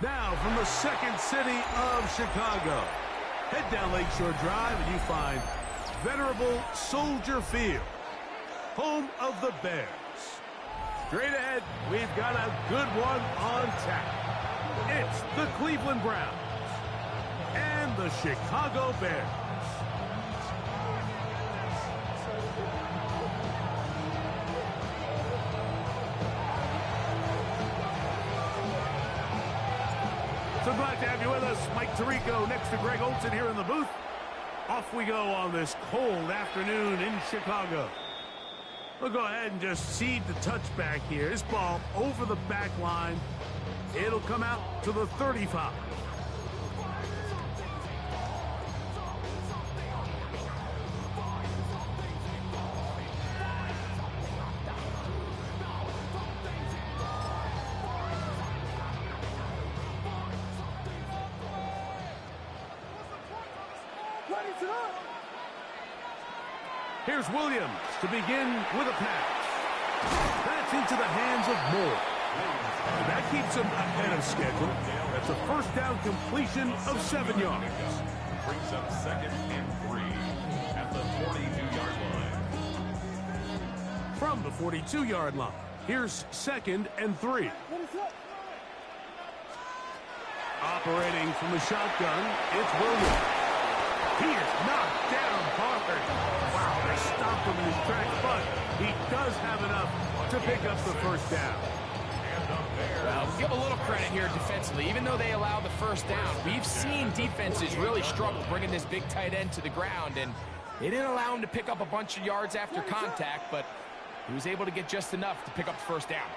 Now from the second city of Chicago, head down Lakeshore Drive and you find venerable Soldier Field, home of the Bears. Straight ahead, we've got a good one on tap. It's the Cleveland Browns and the Chicago Bears. So glad to have you with us. Mike Tirico next to Greg Olsen here in the booth. Off we go on this cold afternoon in Chicago. We'll go ahead and just seed the touchback here. This ball over the back line. It'll come out to the 35. Here's Williams to begin with a pass. That's into the hands of Moore. And that keeps him ahead of schedule. That's a first down completion of 7 yards. Brings up 2nd and 3 at the 42-yard line. From the 42-yard line, here's 2nd and 3. Operating from the shotgun, it's Williams. He is knocked down hard. Wow, they stopped him in his tracks, but he does have enough to pick up the first down. Well, we'll give a little credit here defensively. Even though they allow the first down, we've seen defenses really struggle bringing this big tight end to the ground, and they didn't allow him to pick up a bunch of yards after contact, but he was able to get just enough to pick up the first down.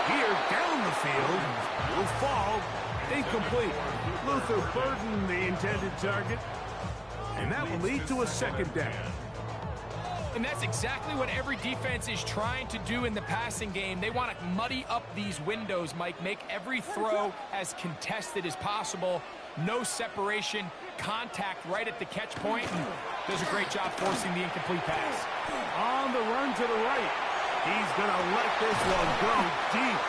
Here down the field will fall incomplete. Luther Burden, the intended target, and that will lead to a 2nd down. And that's exactly what every defense is trying to do in the passing game. They want to muddy up these windows, Mike, make every throw as contested as possible. No separation, contact right at the catch point. Does a great job forcing the incomplete pass. On the run to the right. He's going to let this one go deep.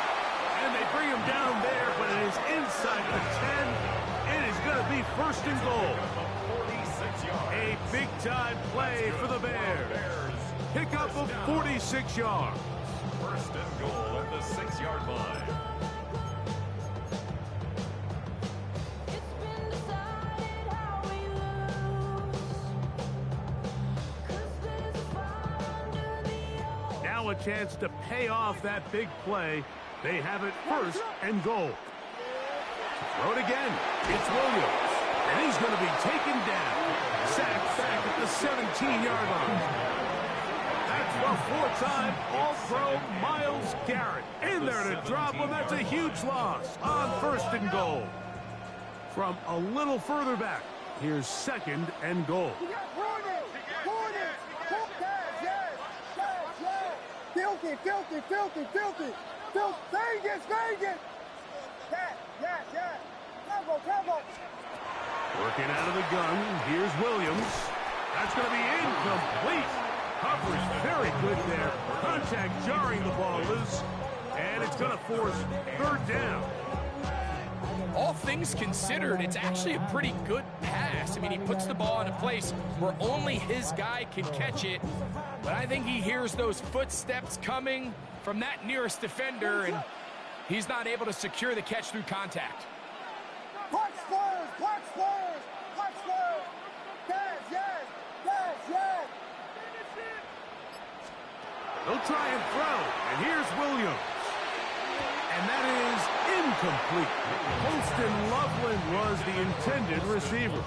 And they bring him down there, but it is inside the 10. It is going to be 1st and goal. A big-time play for the Bears. Pickup of 46 yards. 1st and goal at the 6-yard line. Now a chance to pay off that big play. They have it 1st and goal. Throw it again. It's Williams. And he's going to be taken down. Sacked back at the 17-yard line. That's the 4-time All-Pro Myles Garrett. In there to drop him. That's a huge loss on 1st and goal. From a little further back, here's 2nd and goal. Filthy. Vegas. Yes. Combo. Working out of the gun, here's Williams. That's going to be incomplete. Coverage very good there. Contact jarring the ball loose. And it's going to force 3rd down. All things considered, it's actually a pretty good pass. I mean, he puts the ball in a place where only his guy can catch it. But I think he hears those footsteps coming from that nearest defender, and he's not able to secure the catch through contact. Punch Spurs. Yes. They'll try and throw, and here's Williams. And that is incomplete. Holston Loveland was the intended receiver.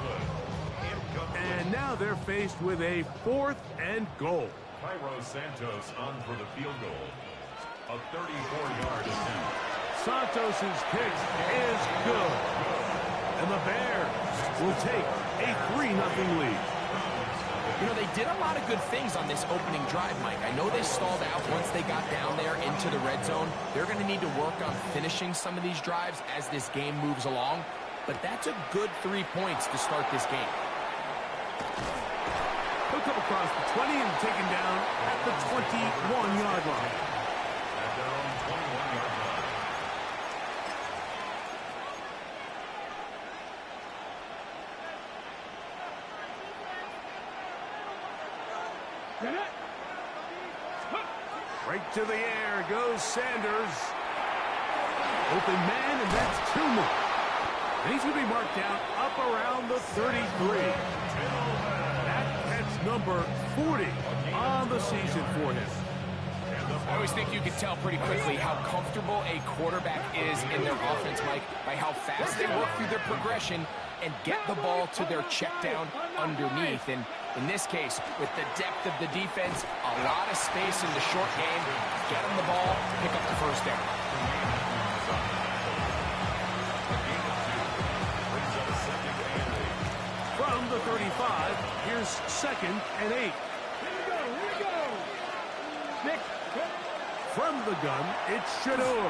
And now they're faced with a 4th and goal. Cairo Santos on for the field goal. A 34-yard attempt. Santos' kick is good. And the Bears will take a 3-0 lead. You know, they did a lot of good things on this opening drive, Mike. I know they stalled out once they got down there into the red zone. They're going to need to work on finishing some of these drives as this game moves along. But that's a good 3 points to start this game. He'll come across the 20 and taken down at the 21-yard line. Right to the air goes Sanders. Open man, and that's 2 more. And he's going to be marked down up around the 33. That's number 40 on the season for him. I always think you can tell pretty quickly how comfortable a quarterback is in their offense, Mike, by how fast they work through their progression and get the ball to their check down underneath. And in this case, with the depth of the defense, a lot of space in the short game, get them the ball, pick up the first down. From the 35, here's 2nd and 8. From the gun, it's Shedeur.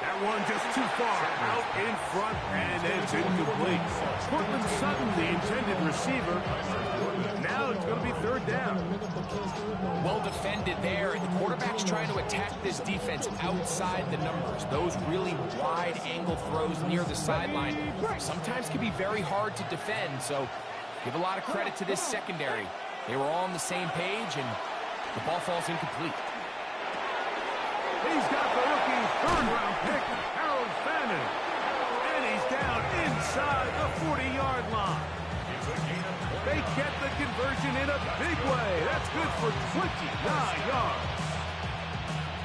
That one just too far out in front, and it's incomplete. Cortland Sutton, the intended receiver. Now it's going to be 3rd down. Well defended there, and the quarterback's trying to attack this defense outside the numbers. Those really wide angle throws near the sideline sometimes can be very hard to defend, so give a lot of credit to this secondary. They were all on the same page, and the ball falls incomplete. He's got the rookie 3rd-round pick, Harold Fannin. And he's down inside the 40-yard line. They get the conversion in a big way. That's good for 29 yards.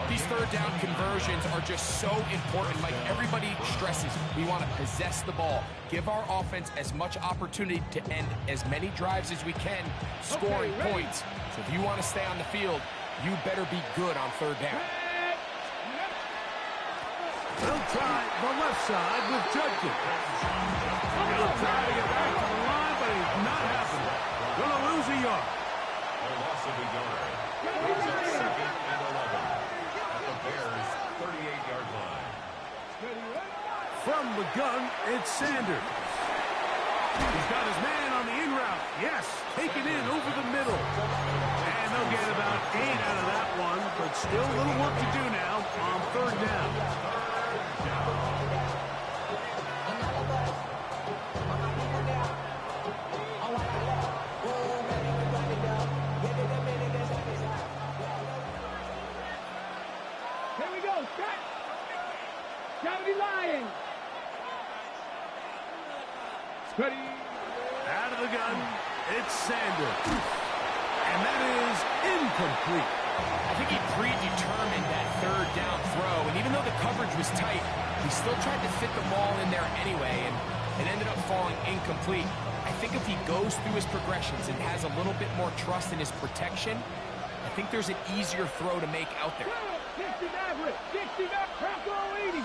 These 3rd down conversions are just so important. Like everybody stresses, we want to possess the ball, give our offense as much opportunity to end as many drives as we can, scoring points. So if you want to stay on the field, you better be good on 3rd down. They'll try the left side with Judkins. He'll try to get back to the line, but he's not happening. Gonna lose a yard. A loss of a yard. Brings up 2nd and 11 at the Bears' 38-yard line. From the gun, it's Sanders. He's got his man on the in route. Yes, taken in over the middle. And they'll get about 8 out of that one, but still a little work to do now on 3rd down. Here we go. Gotta be lying. Out of the gun, it's Sanders. And that is incomplete. I think he predetermined that 3rd down throw, and even though the coverage was tight, he still tried to fit the ball in there anyway, and it ended up falling incomplete. I think if he goes through his progressions and has a little bit more trust in his protection, I think there's an easier throw to make out there. 60 average. 60 Bronco 80.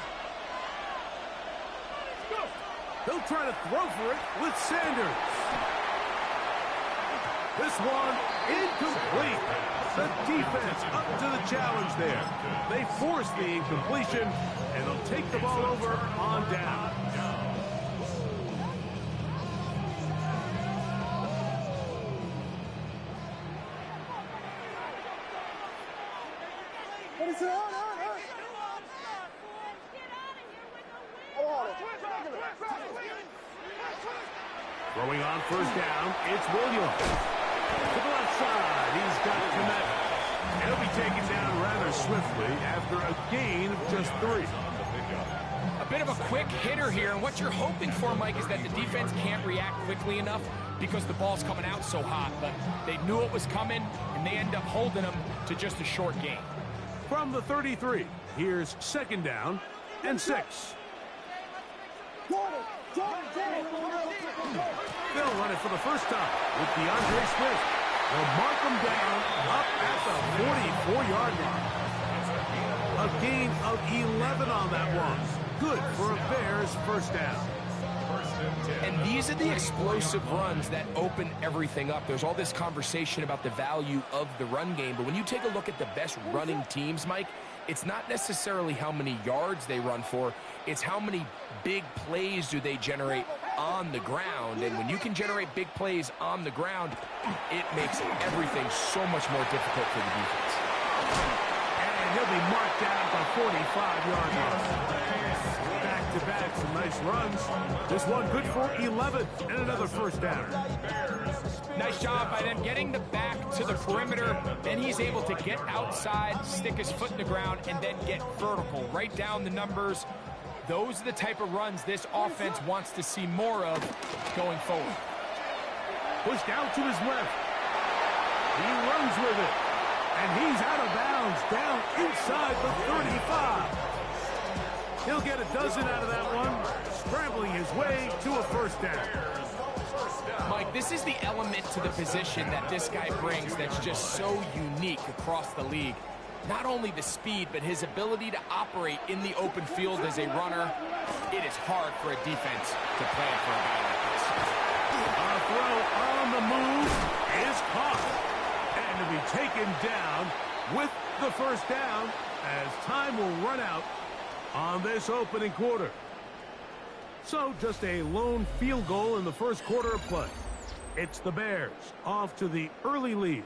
Go. They'll try to throw for it with Sanders. This one incomplete. The defense up to the challenge there. They force the incompletion, and they'll take the ball over on down. What is it? On. Throwing on 1st down, it's Williams. To the left side, he's got Kmet. And he'll be taken down rather swiftly after a gain of just 3. A bit of a quick hitter here, and what you're hoping for, Mike, is that the defense can't react quickly enough because the ball's coming out so hot. But they knew it was coming, and they end up holding them to just a short gain. From the 33, here's 2nd down and 6. They'll run it for the first time with DeAndre Swift. They'll mark them down up at the 44-yard line. A gain of 11 on that one. Good for a Bears 1st down. And these are the explosive runs that open everything up. There's all this conversation about the value of the run game, but when you take a look at the best running teams, Mike, it's not necessarily how many yards they run for, it's how many big plays do they generate on the ground. And when you can generate big plays on the ground, it makes everything so much more difficult for the defense. And he'll be marked down at the 45-yard line. Back back-to-back, some nice runs. This one good for 11 and another first down. Nice job by them getting the back to the perimeter. Then he's able to get outside, stick his foot in the ground, and then get vertical. Right down the numbers. Those are the type of runs this offense wants to see more of going forward. Pushed out to his left. He runs with it. And he's out of bounds, down inside the 35. He'll get a dozen out of that one, scrambling his way to a first down. Mike, this is the element to the position that this guy brings that's just so unique across the league. Not only the speed, but his ability to operate in the open field as a runner. It is hard for a defense to plan for a guy like this. A throw on the move is caught. And to be taken down with the first down as time will run out on this opening quarter. So just a lone field goal in the first quarter of play. It's the Bears off to the early lead.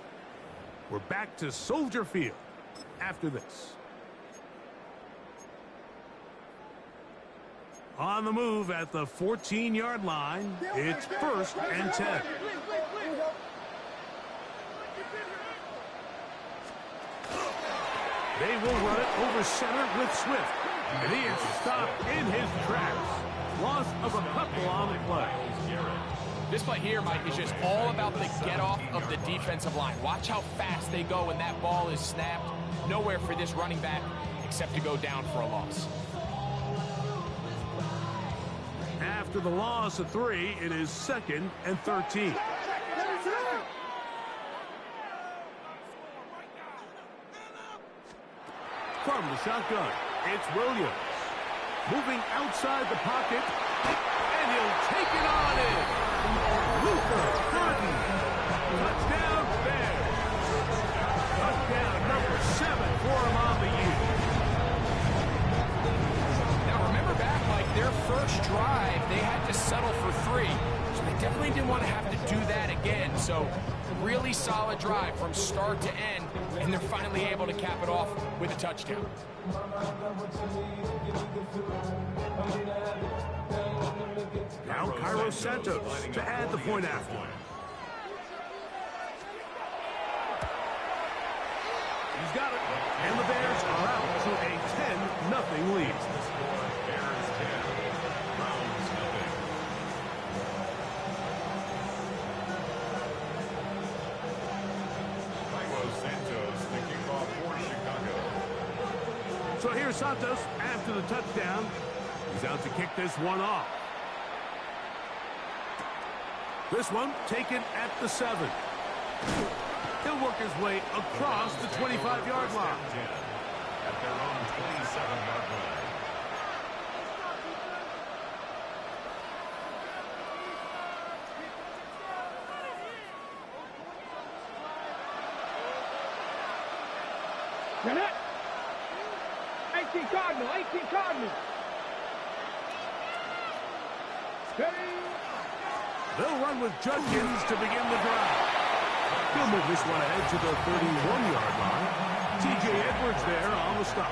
We're back to Soldier Field after this. On the move at the 14-yard line, it's 1st and 10. They will run it over center with Swift. And he is stopped in his tracks. Loss of a couple on the play. This play here, Mike, is just all about the get-off of the defensive line. Watch how fast they go when that ball is snapped. Nowhere for this running back except to go down for a loss. After the loss of 3, it is 2nd and 13. From the shotgun, it's Williams. Moving outside the pocket, and he'll take it on in. Luther Burden. Touchdown, Bears. Touchdown number 7 for him on the year. Now remember back, Mike, their first drive, they had to settle for 3. So they definitely didn't want to have to do that again. So really solid drive from start to end, and they're finally able to cap it off with a touchdown. Now Cairo Santos to add the point after. He's got it. And the Bears are out to a 10-0 lead. Bears 10, Browns nothing. Cairo Santos, the kickoff for Chicago. So here's Santos after the touchdown. He's out to kick this one off. This one taken at the 7. He'll work his way across the 25-yard line. At their own 27-yard line. Jeanette. 18 Cardinal, 18 Cardinal. Steady. They'll run with Judkins to begin the drive. He'll move this one ahead to the 31-yard line. T.J. Edwards there on the stop.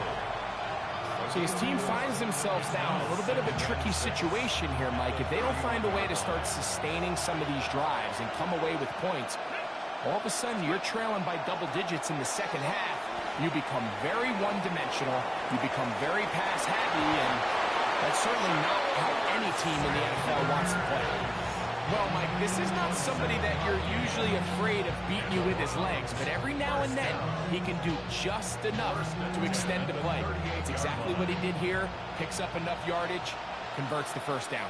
So his team finds themselves down a little bit of a tricky situation here, Mike. If they don't find a way to start sustaining some of these drives and come away with points, all of a sudden you're trailing by double digits in the second half. You become very one-dimensional. You become very pass-happy, and that's certainly not how any team in the NFL wants to play. Well, Mike, this is not somebody that you're usually afraid of beating you with his legs, but every now and then he can do just enough to extend the play. It's exactly what he did here. Picks up enough yardage, converts the first down.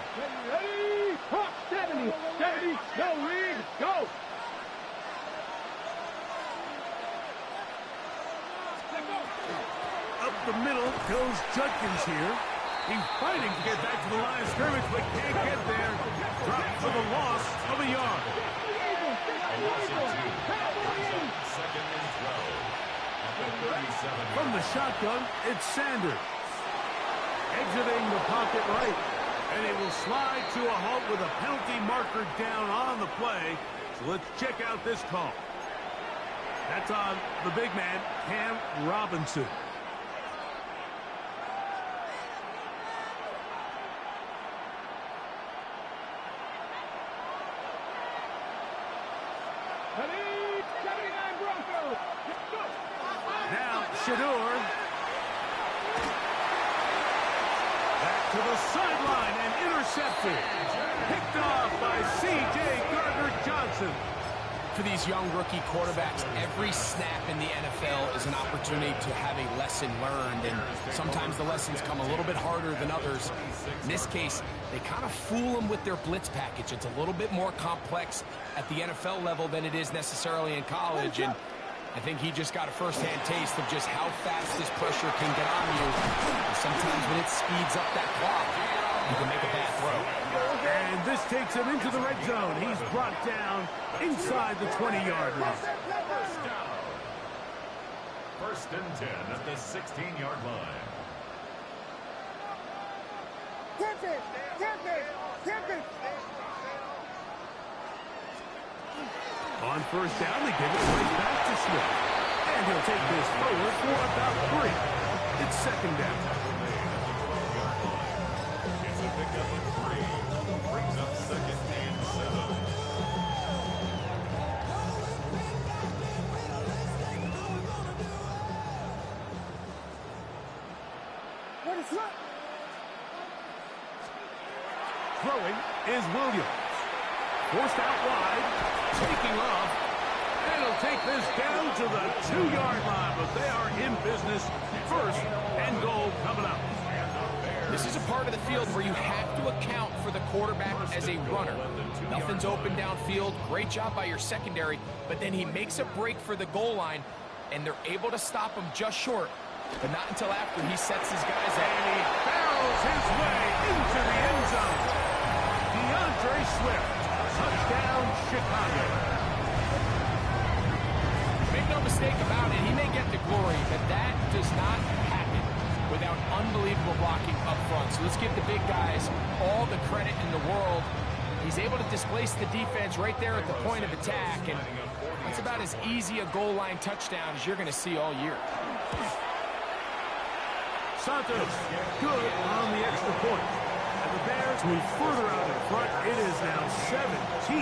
Ready, hop, 70, 70, no read, go. Up the middle goes Judkins here. He's fighting to get back to the line of scrimmage, but can't get there. Dropped for the loss of a yard. A loss of 2. Brings up 2nd and 12. At the 37. From the shotgun, it's Sanders. Exiting the pocket right. And he will slide to a halt with a penalty marker down on the play. So let's check out this call. That's on the big man, Cam Robinson. Now, Shedeur. Back to the sideline and intercepted. Picked off by C.J. Gardner-Johnson. For these young rookie quarterbacks, every snap in the NFL is an opportunity to have a lesson learned, and sometimes the lessons come a little bit harder than others. In this case, they kind of fool them with their blitz package. It's a little bit more complex at the NFL level than it is necessarily in college, and I think he just got a first-hand taste of just how fast this pressure can get on you. And sometimes when it speeds up that clock, you can make a bad throw. And this takes him into the red zone. He's brought down inside the 20-yard line. First and 10 at the 16-yard line. On first down, they give it right back to Smith. And he'll take this forward for about 3. It's second down. It's a pickup of 3. Brings up second and 7. Throwing is Williams. Forced out wide. Taking off. And he'll take this down to the 2-yard line. But they are in business. First and goal coming up. This is a part of the field where you have to account for the quarterback as a runner. Nothing's open downfield. Great job by your secondary. But then he makes a break for the goal line, and they're able to stop him just short. But not until after he sets his guys up. And he barrels his way into the end zone. DeAndre Swift. Touchdown, Chicago. Make no mistake about it, he may get the glory, but that does not happen without unbelievable blocking up front. So let's give the big guys all the credit in the world. He's able to displace the defense right there at the point of attack, and that's about as easy a goal line touchdown as you're going to see all year. Santos, good on the extra point. And the Bears move further out in front. It is now 17-0.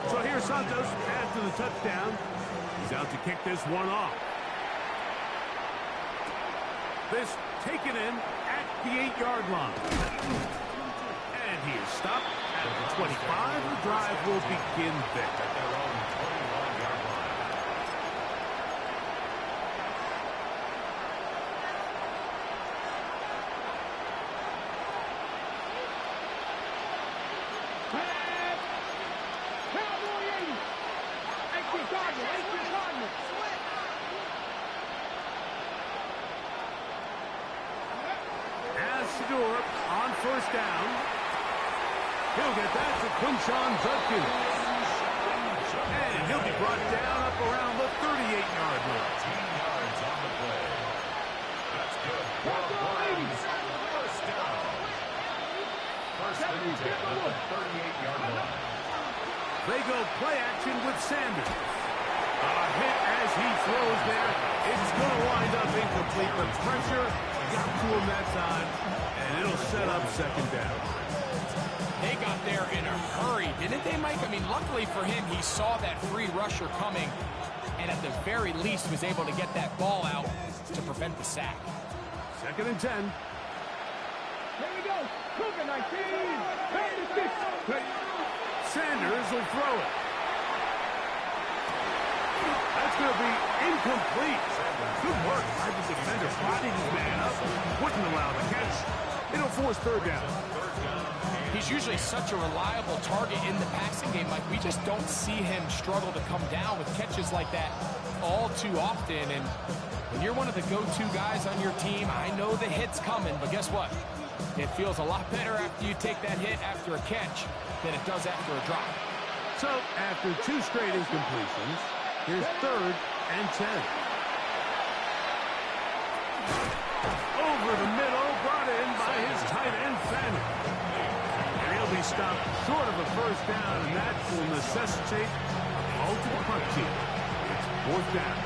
So here's Santos after the touchdown. He's out to kick this one off. This taken in at the 8-yard line. And he is stopped at the 25. The drive will begin there. Shedeur on first down. He'll get that to Quinshon Judkins. And he'll be brought down up around the 38-yard line. 10 yards on the play. That's good. First down. First and 10 at the 38-yard line. They go play action with Sanders. A hit as he throws there. It's going to wind up incomplete. The pressure got to him that time, and it'll set up second down. They got there in a hurry, didn't they, Mike? I mean, luckily for him, he saw that free rusher coming, and at the very least was able to get that ball out to prevent the sack. Second and 10. Here we go. Cougar 19. Sanders will throw it. That's going to be incomplete. Good work by the defender. Bodied his man up. Wouldn't allow the catch. It'll force third down. He's usually such a reliable target in the passing game. Like, we just don't see him struggle to come down with catches like that all too often. And when you're one of the go-to guys on your team, I know the hit's coming, but guess what? It feels a lot better after you take that hit after a catch than it does after a drop. So, after 2 straight incompletions, here's third and 10. Over the middle, brought in by his tight end, Fanning. And he'll be stopped short of a first down, and that will necessitate a ball to the punt team. It's fourth down.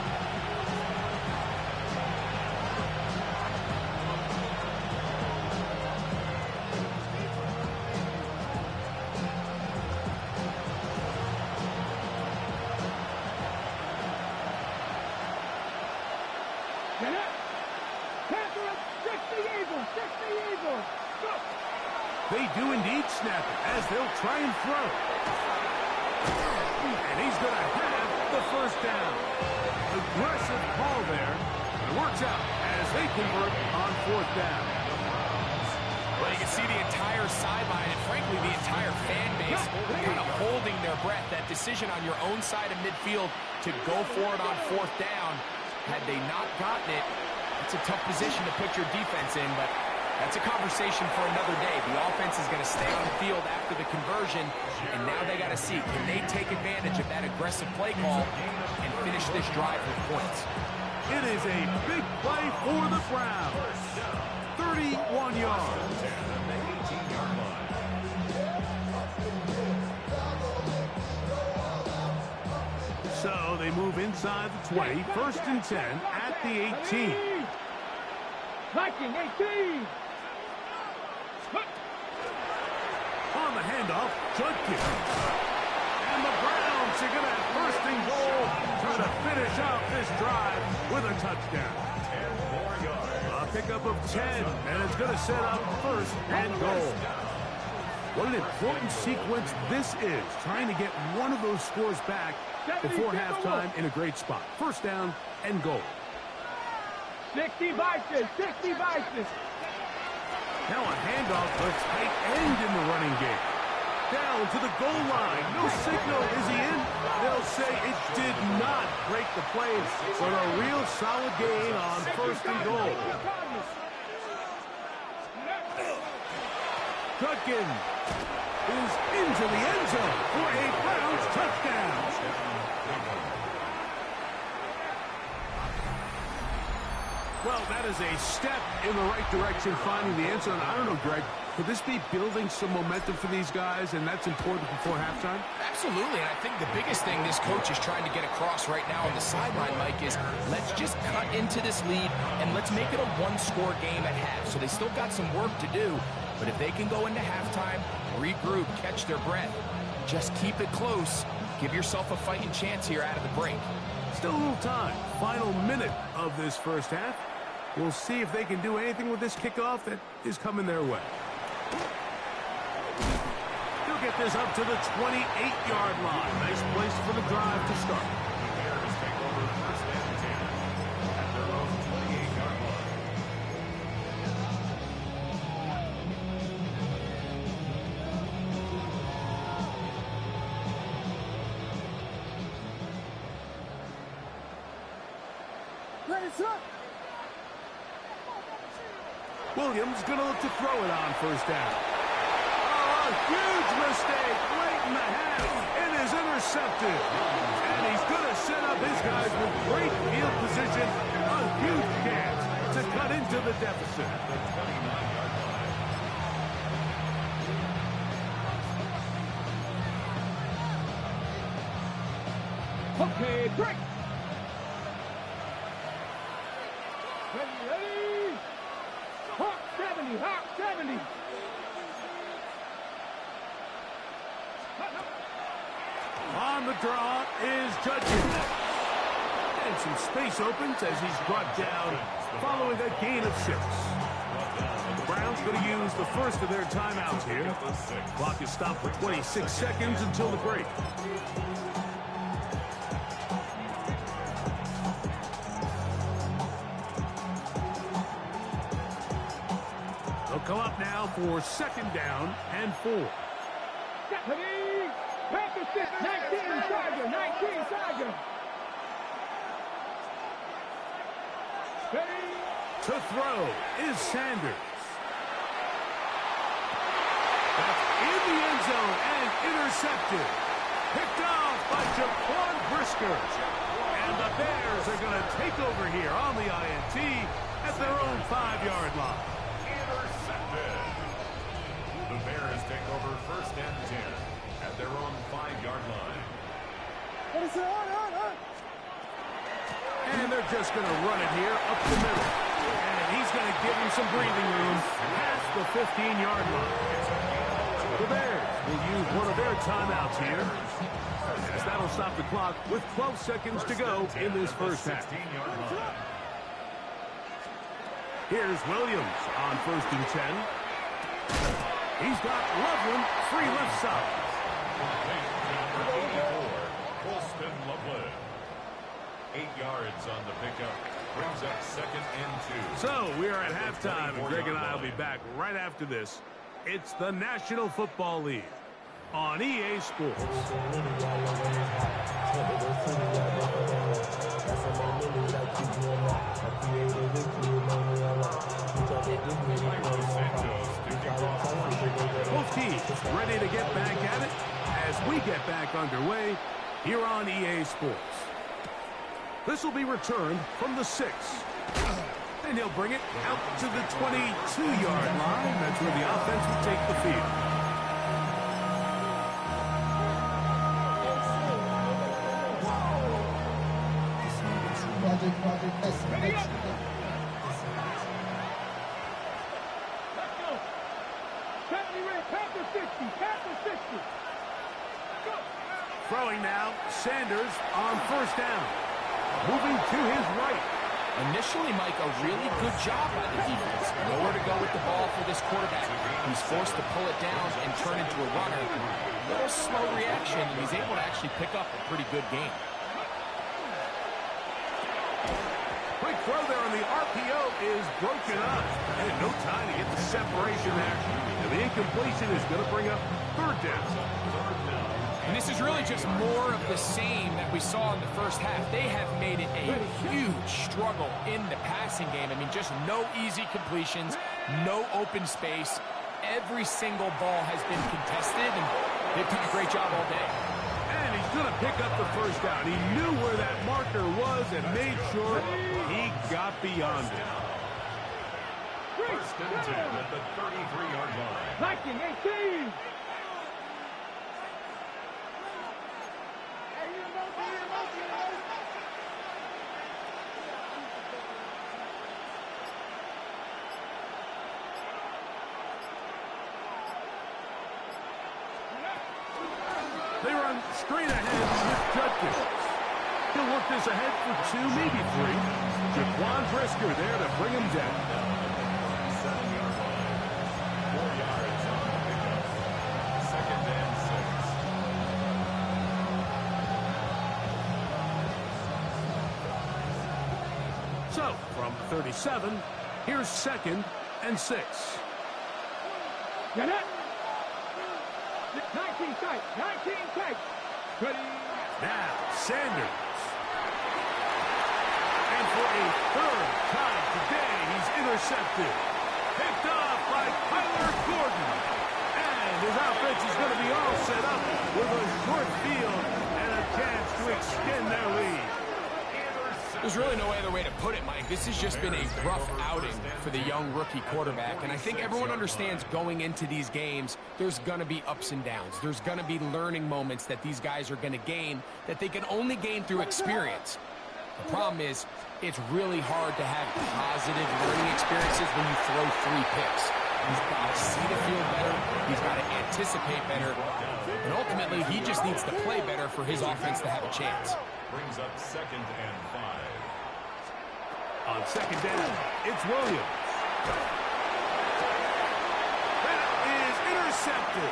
60 Eagles, 60 Eagles. Go. They do indeed snap it as they'll try and throw. And he's going to have the first down. Aggressive call there. It works out as they convert on fourth down. Well, you can see the entire sideline and, frankly, the entire fan base kind of holding their breath. That decision on your own side of midfield to go for it on fourth down, had they not gotten it, it's a tough position to put your defense in, but that's a conversation for another day. The offense is going to stay on the field after the conversion, and now they got to see, can they take advantage of that aggressive play call and finish this drive with points? It is a big play for the Browns. 31 yards. So they move inside the 20, first and 10 at the 18. Viking 18. On the handoff, Judkins. And the Browns are going to have first and goal to finish off this drive with a touchdown. 10 more yards. A pickup of 10, and it's going to set up first and goal. What an important sequence this is, trying to get one of those scores back before halftime in a great spot. First down and goal. 60 Vikings, 60 Vikings. Now a handoff to a tight end in the running game. Down to the goal line. No signal. Is he in? They'll say it did not break the plays, but a real solid gain on first and goal. Judkins is into the end zone for a Browns touchdown. Well, that is a step in the right direction, finding the end zone. I don't know, Greg, could this be building some momentum for these guys, and that's important before halftime? Absolutely, and I think the biggest thing this coach is trying to get across right now on the sideline, Mike, is let's just cut into this lead, and let's make it a one-score game at half. So they still got some work to do, but if they can go into halftime, regroup, catch their breath, just keep it close, give yourself a fighting chance here out of the break. Still a little time. Final minute of this first half. We'll see if they can do anything with this kickoff that is coming their way. He'll get this up to the 28-yard line. Nice place for the drive to start. The Bears take over first and 10 at their own 28-yard line. Williams going to look to throw it on first down. Oh, a huge mistake late in the half. It is intercepted. And he's going to set up his guys with great field position. A huge chance to cut into the deficit. The 29-yard line. Okay, break. Ready. Hawk 70, Hawk 70. On the draw is Judkins. And some space opens as he's brought down following a gain of 6. The Browns going to use the first of their timeouts here. Clock is stopped for 26 seconds until the break. They'll come up now for second down and 4. Stephanie. Packers 19 Tiger, 19 Tiger. Ready. To throw is Sanders. That's in the end zone and intercepted. Picked off by Jaquan Brisker. And the Bears are going to take over here on the INT at their own 5-yard line. Intercepted. The Bears take over first and 10 at their own 5-yard line. And they're just going to run it here up the middle. And he's going to give him some breathing room past the 15-yard line. The Bears will use one of their timeouts here, as that'll stop the clock with 12 seconds to go in this first half. 16-yard line. Here's Williams on 1st and 10. He's got Loveland free left side. Number 84, Colston Loveland. 8 yards on the pickup. Brings up 2nd and 2. So we are at halftime, and Greg and I will be back right after this. It's the National Football League on EA Sports. Both teams ready to get back at it as we get back underway here on EA Sports. This will be returned from the 6. And he'll bring it out to the 22-yard line. That's where the offense will take the field. Throwing now, Sanders on 1st down. Moving to his right. Initially, Mike, a really good job by the defense. Nowhere to go with the ball for this quarterback. He's forced to pull it down and turn into a runner. A little slow reaction, and he's able to actually pick up a pretty good game. Quick throw there, and the RPO is broken up. And no time to get the separation there. And the incompletion is going to bring up 3rd down. And this is really just more of the same that we saw in the first half. They have made it a huge struggle in the passing game. I mean, just no easy completions, no open space. Every single ball has been contested, and they've done a great job all day. And he's going to pick up the 1st down. He knew where that marker was and made sure he got beyond it. 1st and 10 at the 33-yard line. 19-18. They run straight ahead with Judkins. He'll work this ahead for 2, maybe 3. Jaquan Brisker there to bring him down. 7-yard line. 4 yards on the pickup. 2nd and 6. So, from 37, here's 2nd and 6. Get it. 19 tight. 19 tight. Ready. Now, Sanders. And for a 3rd time today, he's intercepted. Picked off by Kyler Gordon. And his offense is going to be all set up with a short field and a chance to extend their lead. There's really no other way to put it, Mike. This has just been a rough outing for the young rookie quarterback, and I think everyone understands going into these games, there's going to be ups and downs. There's going to be learning moments that these guys are going to gain that they can only gain through experience. The problem is, it's really hard to have positive learning experiences when you throw 3 picks. He's got to see the field better. He's got to anticipate better. And ultimately, he just needs to play better for his offense to have a chance. Brings up 2nd and 5. On 2nd down, it's Williams. That is intercepted.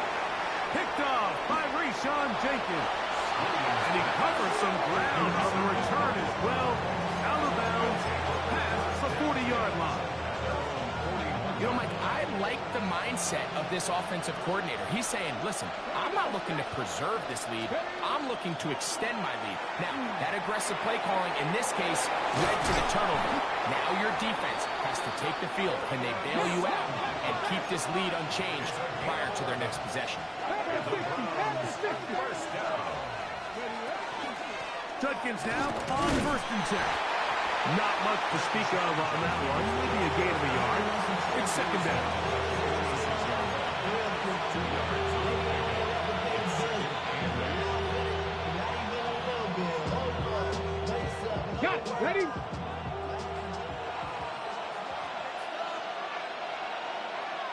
Picked off by Rayshawn Jenkins. And he covers some ground on the return as well. Out of bounds, past the 40-yard line. You know, Mike, I like the mindset of this offensive coordinator. He's saying, listen, I'm not looking to preserve this lead. I'm looking to extend my lead. Now, that aggressive play calling in this case led to the turnover. Now your defense has to take the field. Can they bail you out and keep this lead unchanged prior to their next possession? Judkins now on 1st and 10. Not much to speak of on that one. Maybe a gain of a yard. It's 2nd down. Got it. Ready?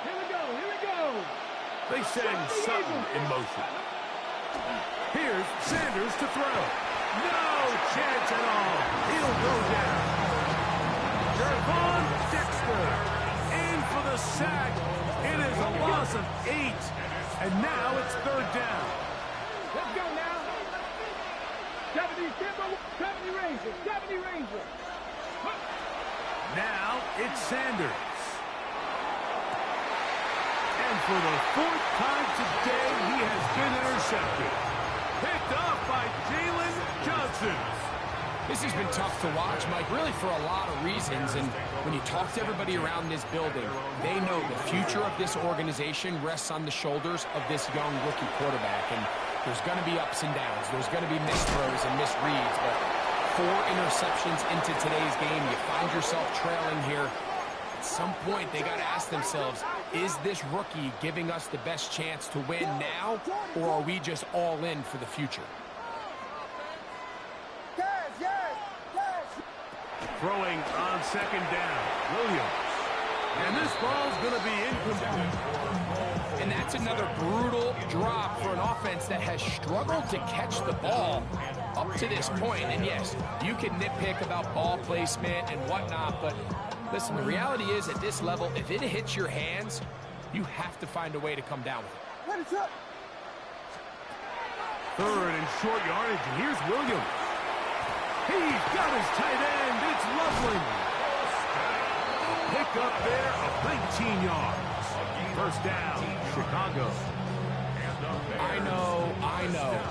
Here we go. Here we go. They send something in motion. Here's Sanders to throw. No chance at all. He'll go down. Gervon Dexter in for the sack. It is a loss of 8. And now it's third down. Let's go now. 70 Ranger. 70 Ranger. Now it's Sanders. And for the 4th time today, he has been intercepted. Picked off by Jalen Johnson. This has been tough to watch, Mike, really for a lot of reasons. And when you talk to everybody around this building, they know the future of this organization rests on the shoulders of this young rookie quarterback. And there's going to be ups and downs. There's going to be missed throws and missed reads. But 4 interceptions into today's game, you find yourself trailing here. At some point, they got to ask themselves, is this rookie giving us the best chance to win now, or are we just all in for the future? Throwing on second down, Williams. And this ball's going to be incomplete. And that's another brutal drop for an offense that has struggled to catch the ball up to this point. And yes, you can nitpick about ball placement and whatnot, but listen, the reality is at this level, if it hits your hands, you have to find a way to come down with it. Third and short yardage, and here's Williams. He's got his tight end. It's Loveland. Pick up there of 19 yards. First down, Chicago. I know,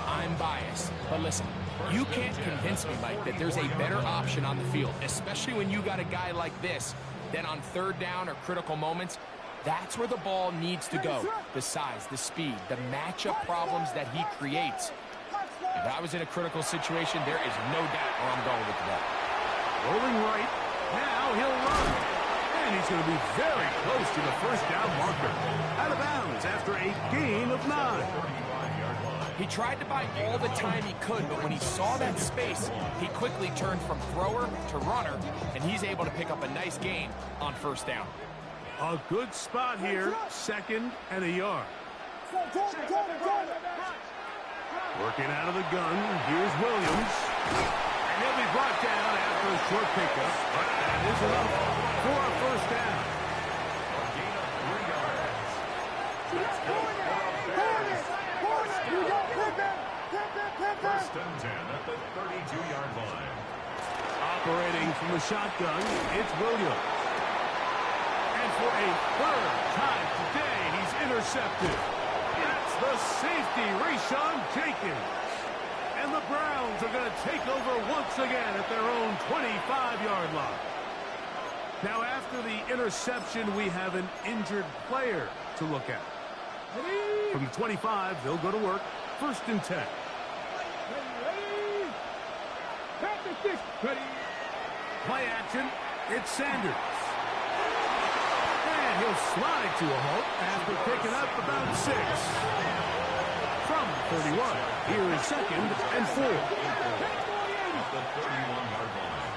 I'm biased. But listen, you can't convince me, Mike, that there's a better option on the field, especially when you got a guy like this, that on third down or critical moments, that's where the ball needs to go. The size, the speed, the matchup problems that he creates. If I was in a critical situation, there is no doubt where I'm going with the ball. Rolling right. Now he'll run. And he's going to be very close to the first down marker. Out of bounds after a gain of 9. He tried to buy all the time he could, but when he saw that space, he quickly turned from thrower to runner, and he's able to pick up a nice gain on first down. A good spot here, 2nd and a yard. Working out of the gun, here's Williams. And he'll be brought down after a short pickup, but that is enough for a first down. First and 10 at the 32-yard line. Operating from the shotgun, it's Williams. And for a 3rd time today, he's intercepted. That's the safety, Rashawn Jenkins. And the Browns are going to take over once again at their own 25-yard line. Now, after the interception, we have an injured player to look at. From the 25, they'll go to work. 1st and 10. Play action. It's Sanders. And he'll slide to a halt after picking up about 6. From 31, here is 2nd and 4. At the 31-yard line.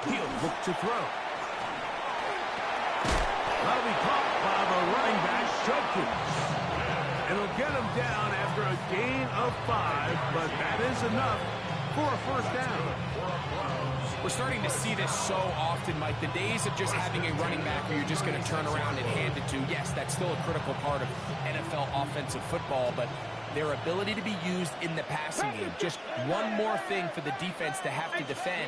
He'll look to throw. That'll be caught by the running back, Judkins. It'll get him down after a gain of 5, but that is enough for a first down. We're starting to see this so often, Mike. The days of just having a running back where you're just going to turn around and hand it to, yes, that's still a critical part of NFL offensive football, but their ability to be used in the passing game, just one more thing for the defense to have to defend,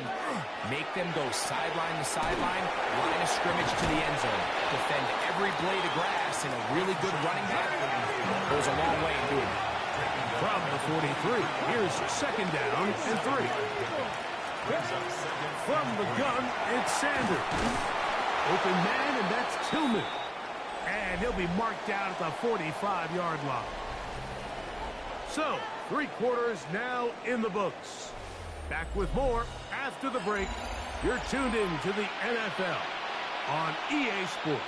make them go sideline to sideline, line of scrimmage to the end zone, defend every blade of grass, and a really good running back goes a long way in doing it. From the 43, here's 2nd down and 3. From the gun, it's Sanders. Open man, and that's Tillman. And he'll be marked down at the 45-yard line. So, 3 quarters now in the books. Back with more after the break. You're tuned in to the NFL on EA Sports.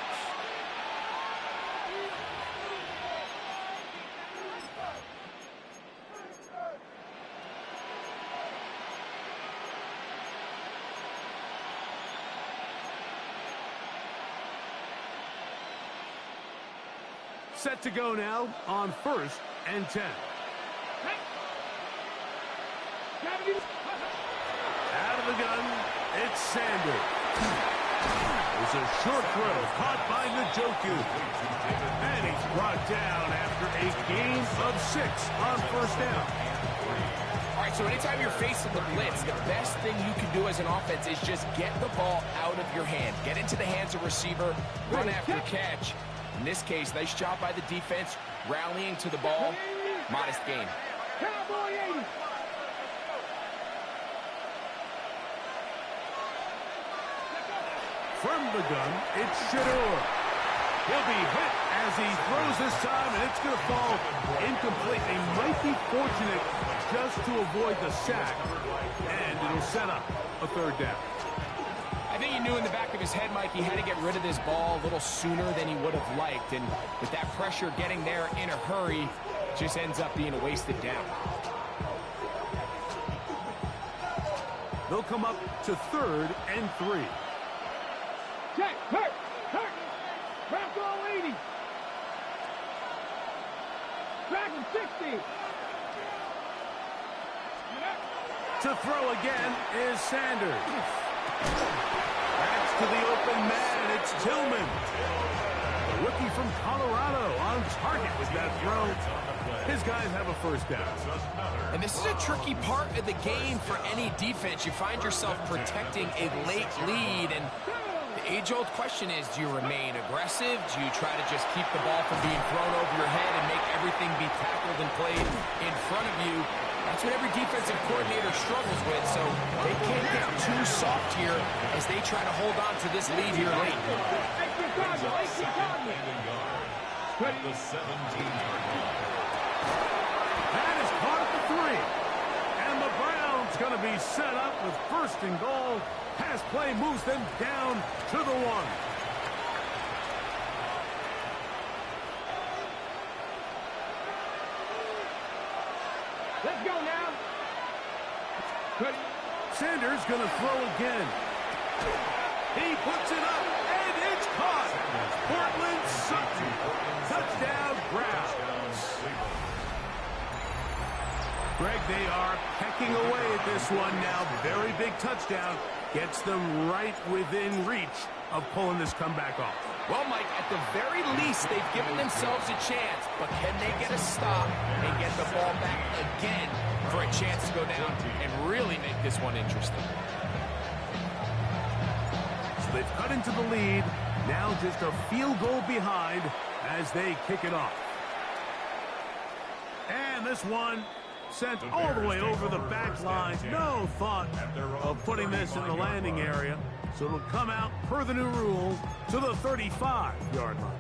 Set to go now on 1st and 10. the gun, it's Sanders. There's a short throw caught by Njoku. And he's brought down after a gain of 6 on first down. All right, so anytime you're facing the blitz, the best thing you can do as an offense is just get the ball out of your hand. Get into the hands of receiver, run after catch. In this case, nice job by the defense, rallying to the ball. Modest gain. Cowboy 80. From the gun, it's Shedeur. He'll be hit as he throws this time, and it's going to fall incomplete. They might be fortunate just to avoid the sack, and it'll set up a third down. I think he knew in the back of his head, Mike, he had to get rid of this ball a little sooner than he would have liked. And with that pressure getting there in a hurry, just ends up being a wasted down. They'll come up to 3rd and 3. Check. Hurt. Bronco 80. Dragon 60. To throw again is Sanders. That's to the open man. It's Tillman. The rookie from Colorado on target with that throw. His guys have a first down. And this is a tricky part of the game for any defense. You find yourself protecting a late lead, and the age-old question is, do you remain aggressive? Do you try to just keep the ball from being thrown over your head and make everything be tackled and played in front of you? That's what every defensive coordinator struggles with, so they can't get too soft here as they try to hold on to this lead here late. The 17-yard line. That is caught at the 3. And the Browns going to be set up with 1st and goal. Pass play moves them down to the 1. Let's go now. Sanders going to throw again. He puts it up, and it's caught. Portland Sutton. Touchdown, Browns. Greg, they are pecking away at this one now. Very big touchdown. Gets them right within reach of pulling this comeback off. Well, Mike, at the very least, they've given themselves a chance, but can they get a stop and get the ball back again for a chance to go down and really make this one interesting? So they've cut into the lead. Now just a field goal behind as they kick it off. And this one sent all the way over the back line. No thought of putting this in the landing area. So it'll come out per the new rule to the 35-yard line.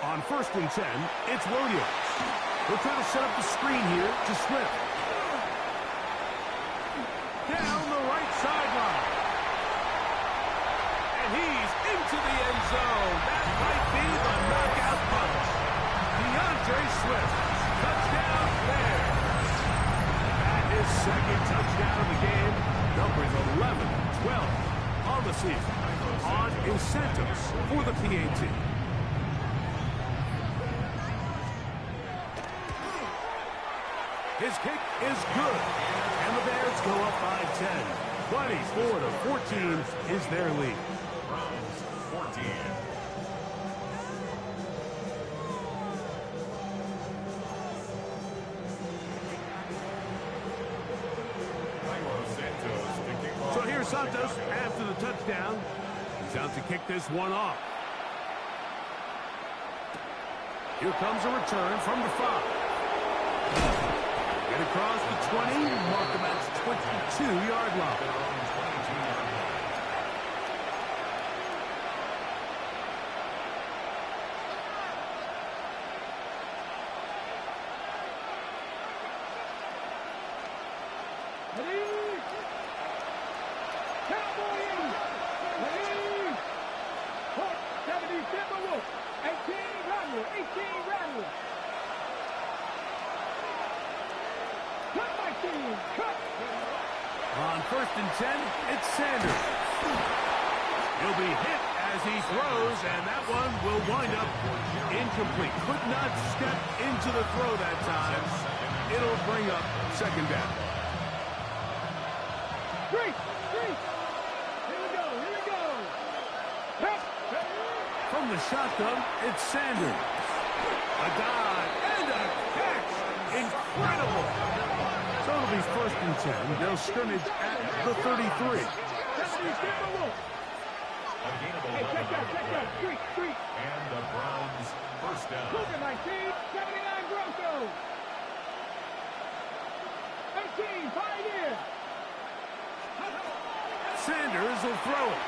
On 1st and 10, it's Williams. They'll try to set up the screen here to Swift. Down the right sideline. And he's into the end zone. That might be the knockout punch. DeAndre Swift. Touchdown there. That is 2nd touchdown of the game. Numbers 11, 12 on the season. On incentives for the PAT. His kick is good, and the Bears go up by 10. 24-14 is their lead. Browns 14. So here's Santos after the touchdown. He's out to kick this one off. Here comes a return from the 5. Get across the 20, mark him at 22-yard line. Cowboy 80. Ready. 70 Timberwolves. 18 Rattler. 18 Rattler. Cut my team. Cut. On 1st Sanders. He'll be hit as he throws, and that one will wind up incomplete. Could not step into the throw that time. It'll bring up second down. Three. Here we go. From the shotgun, it's Sanders. A dive and a catch. Incredible. So it'll be 1st and 10. They'll scrimmage at the 33. A gain of 11. Check that. Street. And the Browns first down. Look at my team. 79 Broncos. 18, 5 in. Sanders will throw it.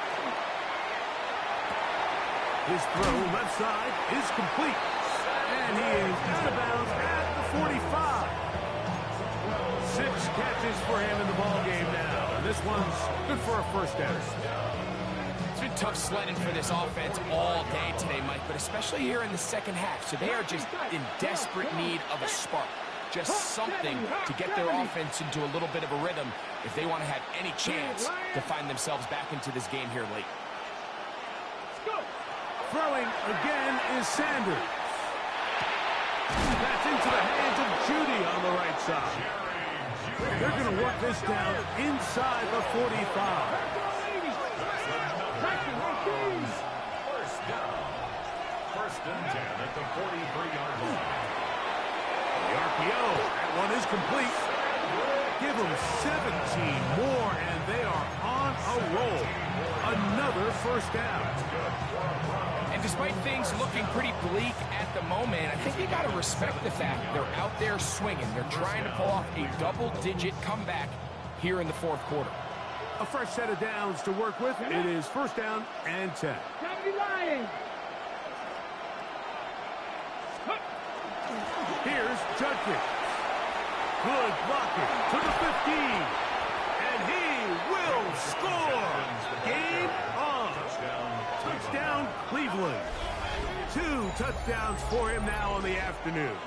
His throw left side is complete. And he is out of bounds at the 45. 6 catches for him in the ballgame now. And this one's good for a first down. It's been tough sledding for this offense all day today, Mike, but especially here in the second half. So they are just in desperate need of a spark. Just something to get their offense into a little bit of a rhythm if they want to have any chance to find themselves back into this game here late. Throwing again is Sanders. That's into the hands of Judy on the right side. They're going to work this down inside the 45. First down. 1st and 10 at the 43-yard line. The RPO, that one is complete. Give them 17 more, and they are on a roll. Another first down. And despite things looking pretty bleak at the moment, I think you got to respect the fact they're out there swinging. They're trying to pull off a double-digit comeback here in the 4th quarter. A fresh set of downs to work with. It is 1st down and 10. Here's Judkins. Good blocking to the 15. And he will score. Game on. Touchdown, Cleveland. 2 touchdowns for him now in the afternoon.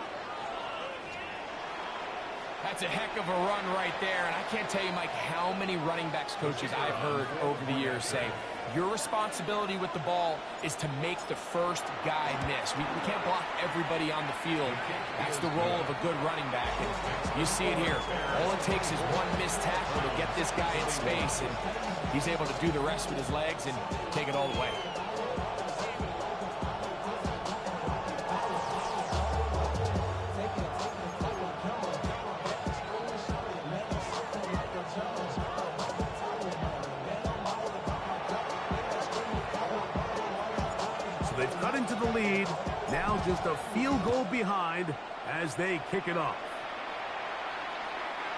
That's a heck of a run right there, and I can't tell you, Mike, how many running backs coaches I've heard over the years say, your responsibility with the ball is to make the first guy miss. We can't block everybody on the field. That's the role of a good running back. And you see it here. All it takes is one missed tackle to get this guy in space, and he's able to do the rest with his legs and take it all the way. They've cut into the lead. Now just a field goal behind as they kick it off.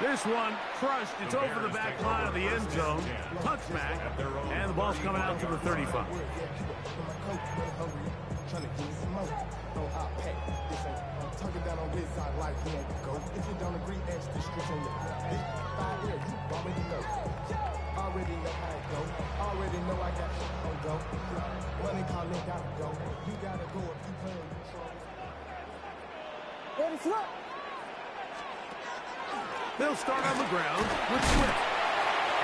This one crushed. It's over the back line of the end zone. Touchback. And the ball's coming out to the 35. Already know how it go. Already know I got shit on go. Money calling, gotta go. You gotta go if you playing control. Ready, slip. They'll start on the ground with Swift.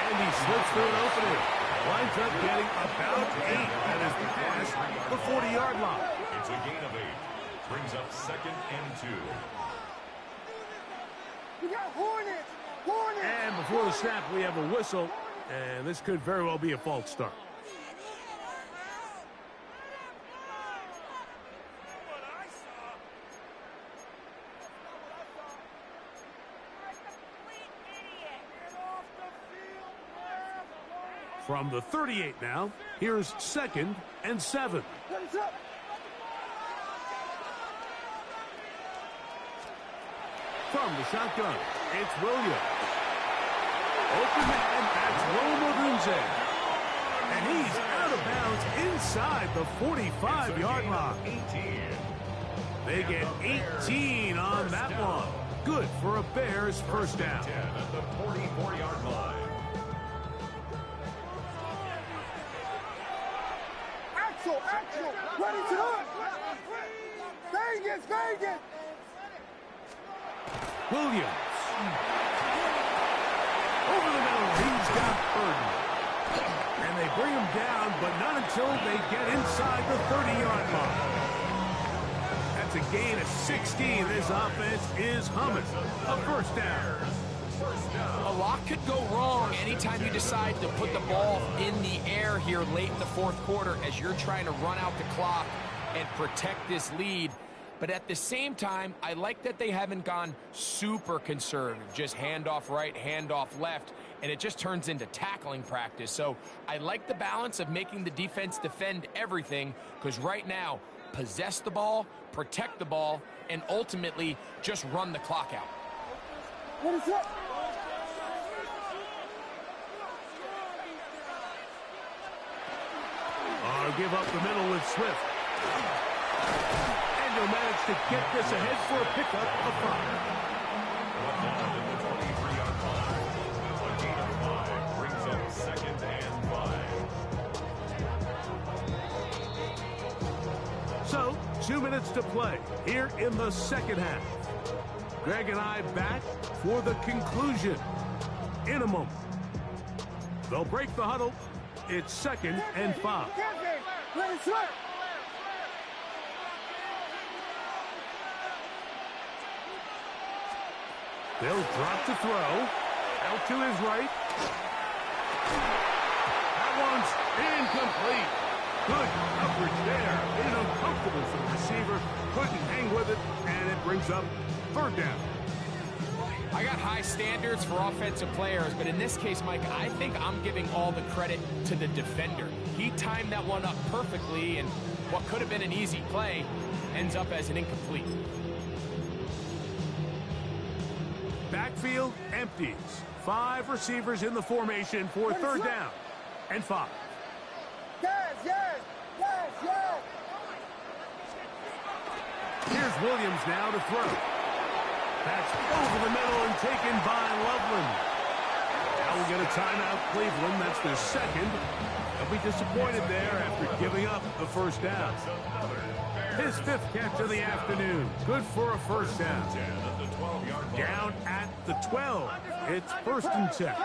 And he slips through an opening. Winds up getting about 8. That is past the 40-yard line. It's a gain of 8. Brings up 2nd and 2. We got Hornets. And before the snap, we have a whistle. And this could very well be a false start. From the 38 now, here's 2nd and 7. From the shotgun, it's Williams. Open man, that's Rome Odunze. And he's out of bounds inside the 45-yard line. They get 18 on that one. Good for a Bears first down. 10 at the 44-yard line. Axel, ready to hook. Vegas. Williams. Over the middle, he's got Burden. bring him down, but not until they get inside the 30-yard line. That's a gain of 16. This offense is humming. A first down. A lot could go wrong anytime you decide to put the ball in the air here late in the fourth quarter as you're trying to run out the clock and protect this lead. But at the same time, I like that they haven't gone super conservative, just handoff right, handoff left, and it just turns into tackling practice. So I like the balance of making the defense defend everything, because right now, possess the ball, protect the ball, and ultimately just run the clock out. What is that? Give up the middle with Swift. And he'll manage to get this ahead for a pickup of 5. A gain of 5 brings up 2nd and 5. So, 2 minutes to play here in the second half. Greg and I back for the conclusion in a moment. They'll break the huddle. It's 2nd and 5. They'll drop to throw. Out to his right. That one's incomplete. Good coverage there. It is uncomfortable for the receiver. Couldn't hang with it, and it brings up 3rd down. I got high standards for offensive players, but in this case, Mike, I think I'm giving all the credit to the defender. He timed that one up perfectly, and what could have been an easy play ends up as an incomplete. Backfield empties. 5 receivers in the formation for 3rd down and 5. Here's Williams now to throw. That's over the middle and taken by Loveland. Now we'll get a timeout, Cleveland. That's their 2nd. They'll be disappointed there after giving up the 1st down. His 5th catch of the afternoon. Good for a 1st down. Down at the 12. It's 1st and 10.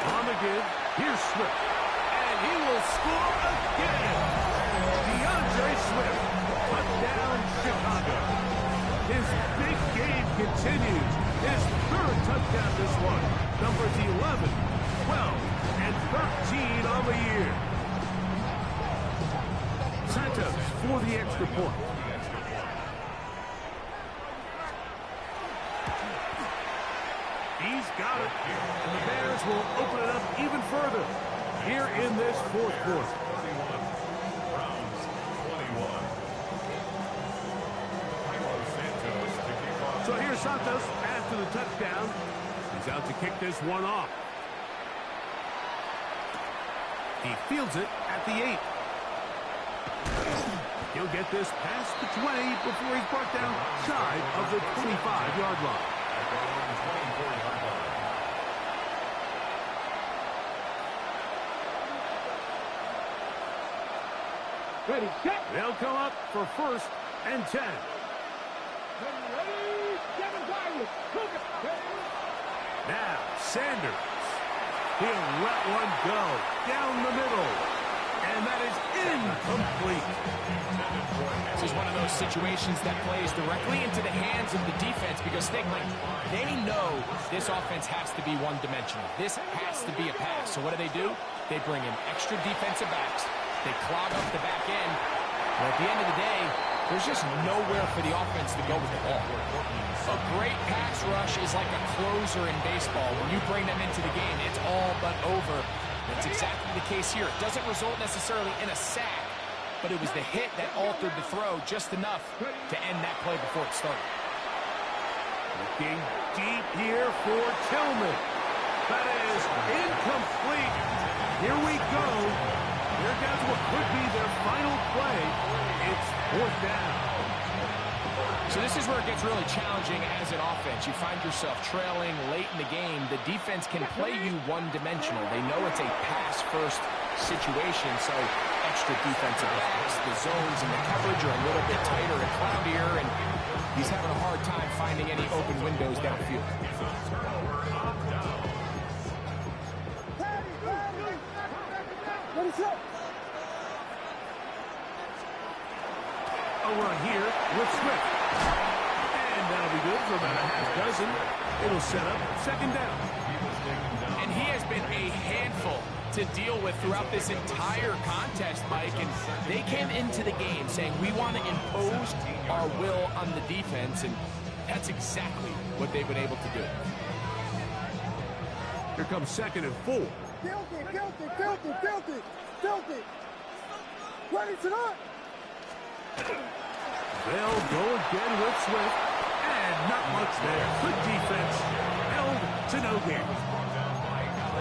On the give, here's Swift. And he will score again. DeAndre Swift. Touchdown, Chicago. His big game continues. His 3rd touchdown this one. Numbers 11, 12, and 13 on the year. Santos for the extra point. He's got it. And the Bears will open it up even further here in this 4th quarter. So here's Santos after the touchdown. He's out to kick this one off. He fields it at the 8. He'll get this past the 20 before he's brought down shy of the 25-yard line. Ready, set. They'll come up for 1st and 10. Now, Sanders. He'll let one go down the middle. And that is incomplete. This is one of those situations that plays directly into the hands of the defense because they know this offense has to be one-dimensional. This has to be a pass. So what do? They bring in extra defensive backs. They clog up the back end. But at the end of the day, there's just nowhere for the offense to go with the ball. A great pass rush is like a closer in baseball. When you bring them into the game, it's all but over. That's exactly the case here. It doesn't result necessarily in a sack, but it was the hit that altered the throw just enough to end that play before it started. Looking deep here for Tillman. That is incomplete. Here we go. Here goes what could be their final play. It's 4th down. So this is where it gets really challenging as an offense. You find yourself trailing late in the game. The defense can play you one-dimensional. They know it's a pass-first situation, so extra defensive backs, the zones and the coverage are a little bit tighter and cloudier, and he's having a hard time finding any open windows downfield. here with Swift. And that'll be good for about a half dozen. It'll set up second down. And he has been a handful to deal with throughout this entire contest, Mike. And they came into the game saying, we want to impose our will on the defense. And that's exactly what they've been able to do. Here comes second and 4. Filthy. Ready to run. They'll go again with Swift. And not much there. Good defense. Held to no gain.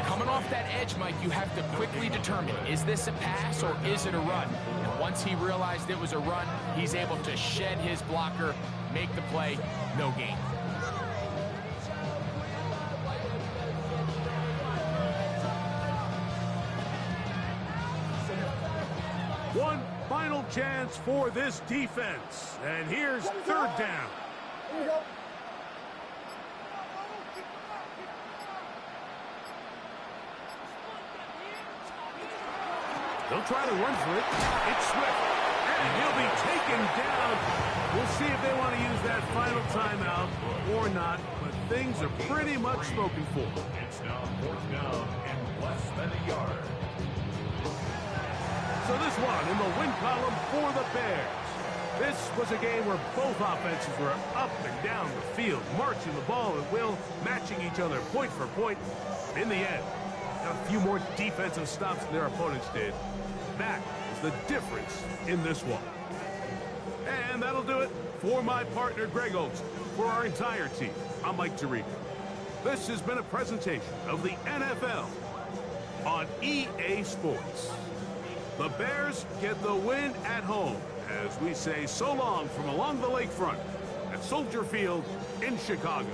Coming off that edge, Mike, you have to quickly determine, is this a pass or is it a run? And once he realized it was a run, he's able to shed his blocker, make the play, no gain. One final chance for this defense. And here's third down. Here we go. They'll try to run for it. It's Swift. And he'll be taken down. We'll see if they want to use that final timeout or not. But things are pretty much spoken for. It's now fourth down and less than a yard. So this one in the win column for the Bears. This was a game where both offenses were up and down the field, marching the ball at will, matching each other point for point. In the end, got a few more defensive stops than their opponents did. That is the difference in this one. And that'll do it for my partner, Greg Olson. For our entire team, I'm Mike Tirico. This has been a presentation of the NFL on EA Sports. The Bears get the win at home as we say so long from along the lakefront at Soldier Field in Chicago.